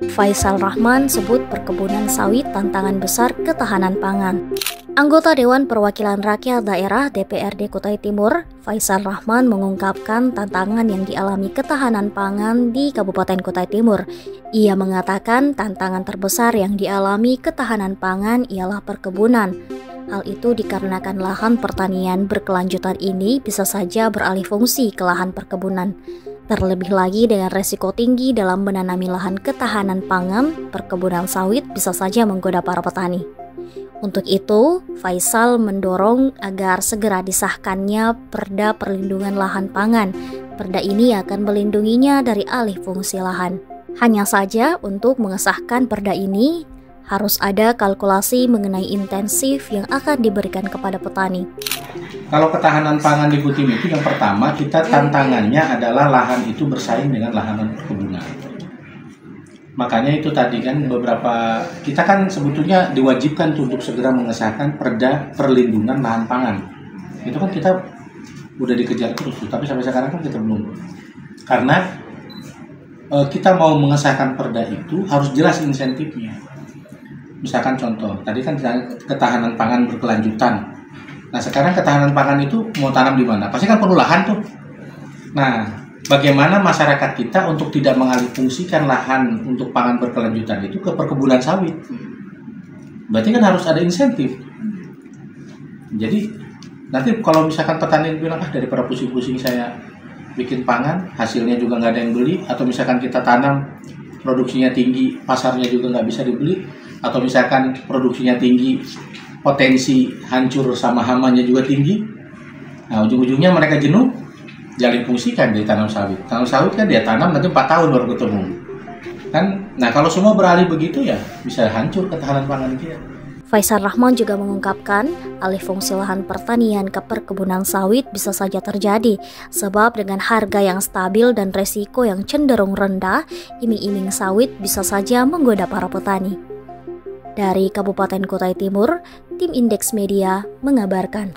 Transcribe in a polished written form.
Faisal Rahman sebut perkebunan sawit tantangan besar ketahanan pangan. Anggota Dewan Perwakilan Rakyat Daerah DPRD Kutai Timur, Faisal Rahman mengungkapkan tantangan yang dialami ketahanan pangan di Kabupaten Kutai Timur. Ia mengatakan tantangan terbesar yang dialami ketahanan pangan ialah perkebunan. Hal itu dikarenakan lahan pertanian berkelanjutan ini bisa saja beralih fungsi ke lahan perkebunan. Terlebih lagi dengan resiko tinggi dalam menanami lahan ketahanan pangan, perkebunan sawit bisa saja menggoda para petani. Untuk itu, Faisal mendorong agar segera disahkannya Perda Perlindungan Lahan Pangan. Perda ini akan melindunginya dari alih fungsi lahan. Hanya saja untuk mengesahkan perda ini, harus ada kalkulasi mengenai intensif yang akan diberikan kepada petani. Kalau ketahanan pangan di Kutim itu yang pertama kita tantangannya adalah lahan itu bersaing dengan lahan perkebunan. Makanya itu tadi kan kita kan sebetulnya diwajibkan untuk segera mengesahkan Perda Perlindungan Lahan Pangan. Itu kan kita udah dikejar terus, tapi sampai sekarang kan kita belum. Karena kita mau mengesahkan perda itu harus jelas insentifnya. Misalkan contoh, tadi kan ketahanan pangan berkelanjutan. Nah sekarang ketahanan pangan itu mau tanam di mana? Pasti kan perlu lahan tuh. Nah, bagaimana masyarakat kita untuk tidak mengalihfungsikan lahan untuk pangan berkelanjutan itu ke perkebunan sawit? Berarti kan harus ada insentif. Jadi nanti kalau misalkan petani bilang daripada pusing-pusing saya bikin pangan, hasilnya juga nggak ada yang beli, atau misalkan kita tanam produksinya tinggi, pasarnya juga nggak bisa dibeli, atau misalkan produksinya tinggi, potensi hancur sama hamanya juga tinggi. Nah ujung-ujungnya mereka jenuh, jalin fungsikan dia tanam sawit. Tanam sawit kan dia tanam nanti 4 tahun baru ketemu. Kan? Nah kalau semua beralih begitu ya bisa hancur ketahanan pangan kita. Faisal Rahman juga mengungkapkan alih fungsi lahan pertanian ke perkebunan sawit bisa saja terjadi sebab dengan harga yang stabil dan resiko yang cenderung rendah, iming-iming sawit bisa saja menggoda para petani. Dari Kabupaten Kutai Timur, tim Indeks Media mengabarkan.